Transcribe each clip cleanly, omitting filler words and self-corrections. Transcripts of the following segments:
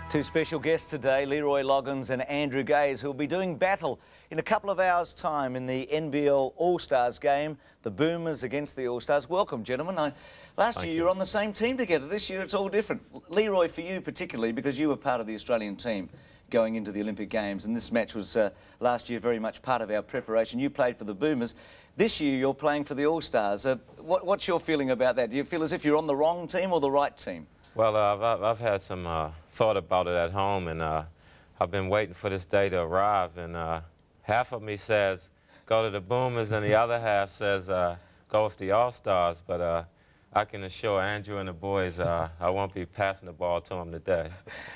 Two special guests today, Leroy Loggins and Andrew Gaze, who will be doing battle in a couple of hours' time in the NBL All-Stars game, the Boomers against the All-Stars. Welcome, gentlemen. Last year you were on the same team together. This year it's all different. Leroy, for you particularly, because you were part of the Australian team going into the Olympic Games, and this match was last year very much part of our preparation. You played for the Boomers. This year you're playing for the All-Stars. What's your feeling about that? Do you feel as if you're on the wrong team or the right team? Well, I've had some thought about it at home, and I've been waiting for this day to arrive. And half of me says go to the Boomers, and the other half says go with the All-Stars. But I can assure Andrew and the boys I won't be passing the ball to them today.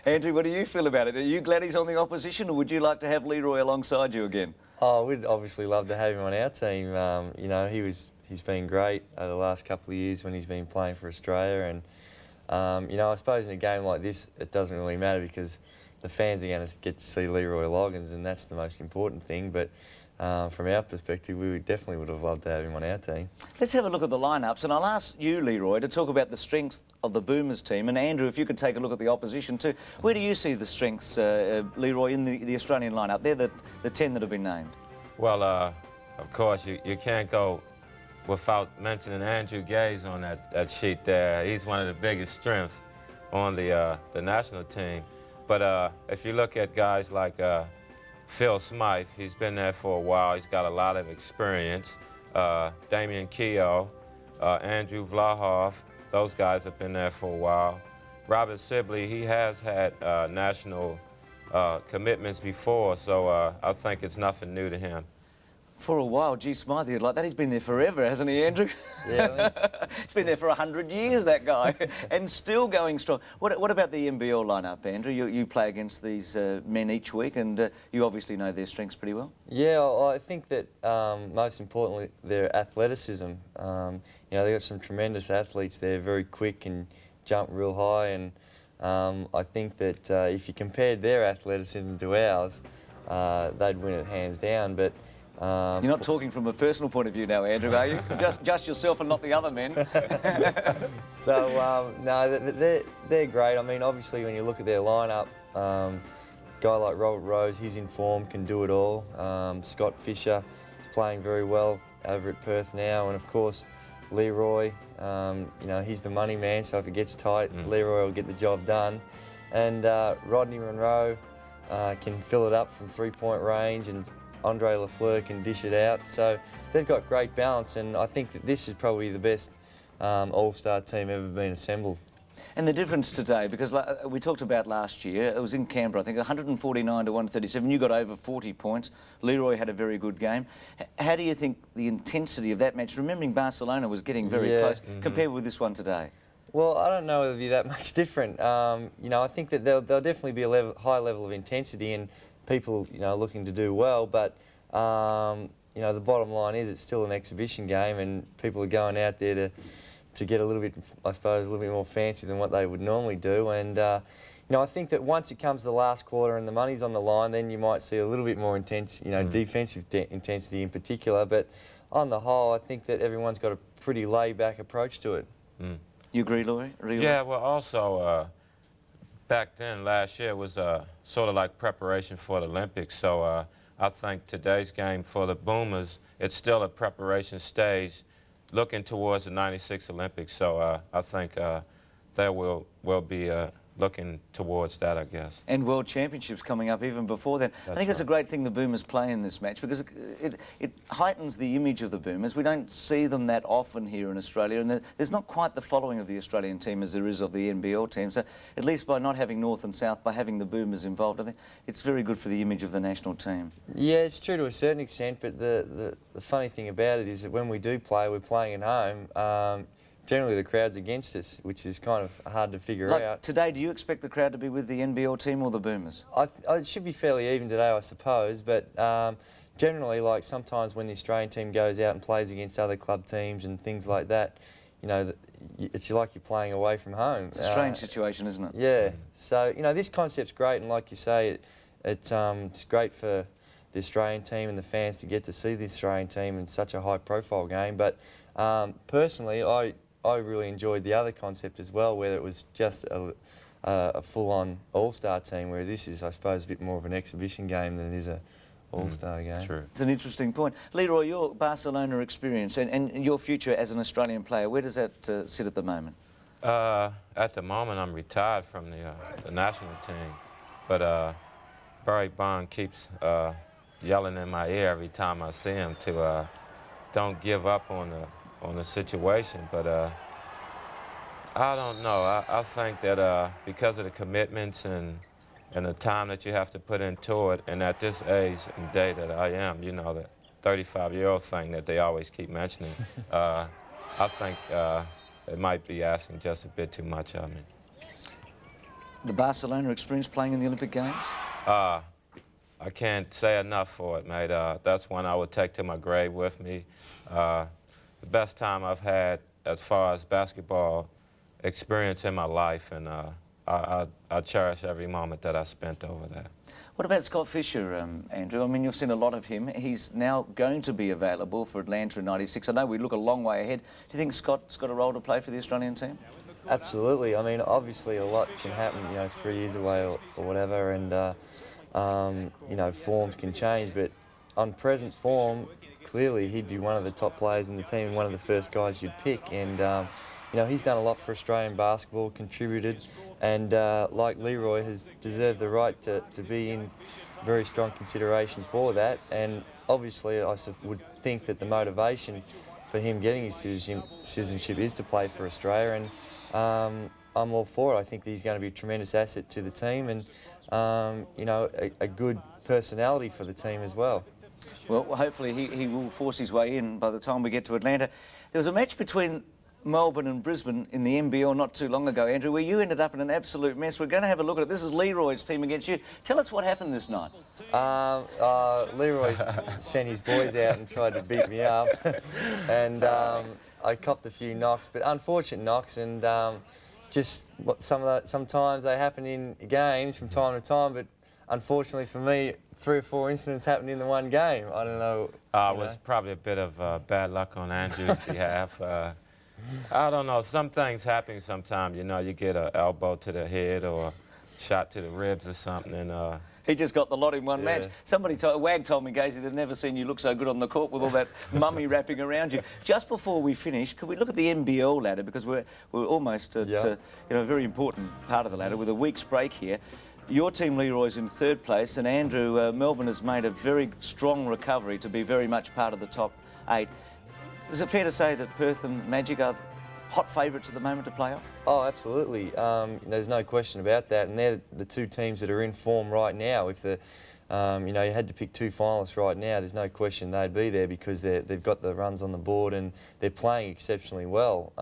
Andrew, what do you feel about it? Are you glad he's on the opposition, or would you like to have Leroy alongside you again? Oh, we'd obviously love to have him on our team. You know, he's been great over the last couple of years when he's been playing for Australia. And you know, I suppose in a game like this, it doesn't really matter because the fans are going to get to see Leroy Loggins, and that's the most important thing. But from our perspective, we definitely would have loved to have him on our team. Let's have a look at the lineups, and I'll ask you, Leroy, to talk about the strengths of the Boomers team. And Andrew, if you could take a look at the opposition too. Where do you see the strengths, Leroy, in the Australian lineup? They're the 10 that have been named. Well, of course, you can't go without mentioning Andrew Gaze on that sheet there. He's one of the biggest strengths on the national team. But if you look at guys like Phil Smythe, he's been there for a while. He's got a lot of experience. Damian Keogh, Andrew Vlahoff, those guys have been there for a while. Robert Sibley, he has had national commitments before, so I think it's nothing new to him. For a while, gee, Smythe, like that, he's been there forever, hasn't he, Andrew? Yeah, he's been there for 100 years, that guy, and still going strong. What about the NBL lineup, Andrew? You play against these men each week, and you obviously know their strengths pretty well. Yeah, I think that most importantly, their athleticism. You know, they've got some tremendous athletes there, very quick and jump real high, and I think that if you compared their athleticism to ours, they'd win it hands down. But you're not talking from a personal point of view now, Andrew, are you? just yourself and not the other men. So, no, they're great. I mean, obviously, when you look at their lineup, guy like Robert Rose, he's in form, can do it all. Scott Fisher is playing very well over at Perth now. And, of course, Leroy, you know, he's the money man, so if it gets tight, Leroy will get the job done. And Rodney Monroe can fill it up from three-point range, and Andre Lafleur can dish it out. So they've got great balance, and I think that this is probably the best all-star team ever been assembled. And the difference today, because we talked about last year, it was in Canberra, I think, 149 to 137. You got over 40 points. Leroy had a very good game. How do you think the intensity of that match, remembering Barcelona was getting very close, compared with this one today? Well, I don't know if it'll be that much different. You know, I think that there'll definitely be a high level of intensity and people, you know, looking to do well, but you know, the bottom line is it's still an exhibition game, and people are going out there to get a little bit, I suppose, a little bit more fancy than what they would normally do. And you know, I think that once it comes to the last quarter and the money's on the line, then you might see a little bit more intense, you know, defensive intensity in particular. But on the whole, I think that everyone's got a pretty laid-back approach to it. You agree, Leroy? Yeah, well, also, back then, last year, was sort of like preparation for the Olympics. So I think today's game for the Boomers, it's still a preparation stage looking towards the '96 Olympics. So I think they will be looking towards that, I guess. And World Championships coming up even before then. I think it's a great thing the Boomers play in this match, because it heightens the image of the Boomers. We don't see them that often here in Australia, and there's not quite the following of the Australian team as there is of the NBL team. So at least by not having North and South, by having the Boomers involved, I think it's very good for the image of the national team. Yeah, it's true to a certain extent, but the funny thing about it is that when we do play, we're playing at home. Generally, the crowd's against us, which is kind of hard to figure out. Today, do you expect the crowd to be with the NBL team or the Boomers? It should be fairly even today, I suppose, but generally, like sometimes when the Australian team goes out and plays against other club teams and things like that, you know, it's like you're playing away from home. It's a strange situation, isn't it? Yeah. So, you know, this concept's great, and like you say, it's great for the Australian team and the fans to get to see the Australian team in such a high-profile game. But personally, I really enjoyed the other concept as well, where it was just a full-on all-star team, where this is, I suppose, a bit more of an exhibition game than it is a all-star game. True. It's an interesting point. Leroy, your Barcelona experience and your future as an Australian player, where does that sit at the moment? At the moment, I'm retired from the national team, but Barry Bond keeps yelling in my ear every time I see him to don't give up on the situation. But I don't know. I think that because of the commitments and the time that you have to put into it, and at this age and day that I am, you know, the 35-year-old thing that they always keep mentioning, I think it might be asking just a bit too much of me. The Barcelona experience playing in the Olympic Games? I can't say enough for it, mate. That's one I would take to my grave with me. The best time I've had as far as basketball experience in my life, and I cherish every moment that I spent over there. What about Scott Fisher, Andrew? I mean, you've seen a lot of him. He's now going to be available for Atlanta in '96. I know we look a long way ahead. Do you think Scott's got a role to play for the Australian team? Absolutely. I mean, obviously a lot can happen, you know, 3 years away or whatever, and you know, forms can change, but on present form, clearly he'd be one of the top players in the team and one of the first guys you'd pick. And you know, he's done a lot for Australian basketball, contributed, and like Leroy, has deserved the right to be in very strong consideration for that. And obviously I would think that the motivation for him getting his citizenship is to play for Australia, and I'm all for it. I think that he's going to be a tremendous asset to the team, and you know, a good personality for the team as well. Well, hopefully he will force his way in by the time we get to Atlanta. There was a match between Melbourne and Brisbane in the NBL not too long ago, Andrew, where you ended up in an absolute mess. We're going to have a look at it. This is Leroy's team against you. Tell us what happened this night. Leroy sent his boys out and tried to beat me up, and I copped a few knocks, but unfortunate knocks, and just sometimes they happen in games from time to time, but unfortunately for me, 3 or 4 incidents happened in the one game. I don't know. It was probably a bit of bad luck on Andrew's behalf. I don't know. Some things happen sometimes. You know, you get an elbow to the head or a shot to the ribs or something, and he just got the lot in one match. Somebody Wag told me, Gazy, they've never seen you look so good on the court with all that mummy wrapping around you. Just before we finish, could we look at the NBL ladder, because we're almost at you know, a very important part of the ladder with a week's break here. Your team, Leroy's in 3rd place, and Andrew, Melbourne has made a very strong recovery to be very much part of the top 8. Is it fair to say that Perth and Magic are hot favourites at the moment to play off? Oh, absolutely. There's no question about that, and they're the 2 teams that are in form right now. If you know, you had to pick 2 finalists right now, there's no question they'd be there, because they've got the runs on the board and they're playing exceptionally well.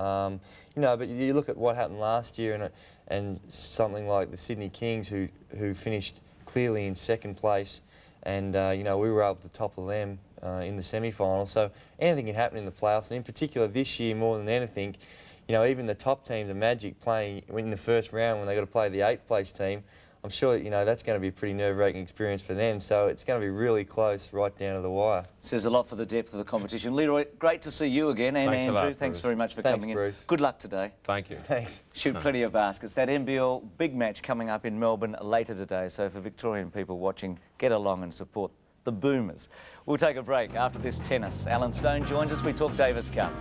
You know, but you look at what happened last year, and something like the Sydney Kings, who finished clearly in 2nd place, and you know, we were able to topple them in the semi-final. So anything can happen in the playoffs, and in particular this year more than anything, you know, even the top teams, the Magic, playing in the 1st round when they got to play the 8th place team, I'm sure, you know, that's going to be a pretty nerve-wracking experience for them. So it's going to be really close right down to the wire. Says a lot for the depth of the competition. Leroy, great to see you again, and Thanks Andrew, a lot, thanks Bruce. very much for Thanks, coming Bruce. in. Good luck today. thank you. Thanks. Shoot plenty of baskets. That NBL big match coming up in Melbourne later today. So for Victorian people watching, get along and support the Boomers. We'll take a break. After this, tennis. Alan Stone joins us. We talk Davis Cup.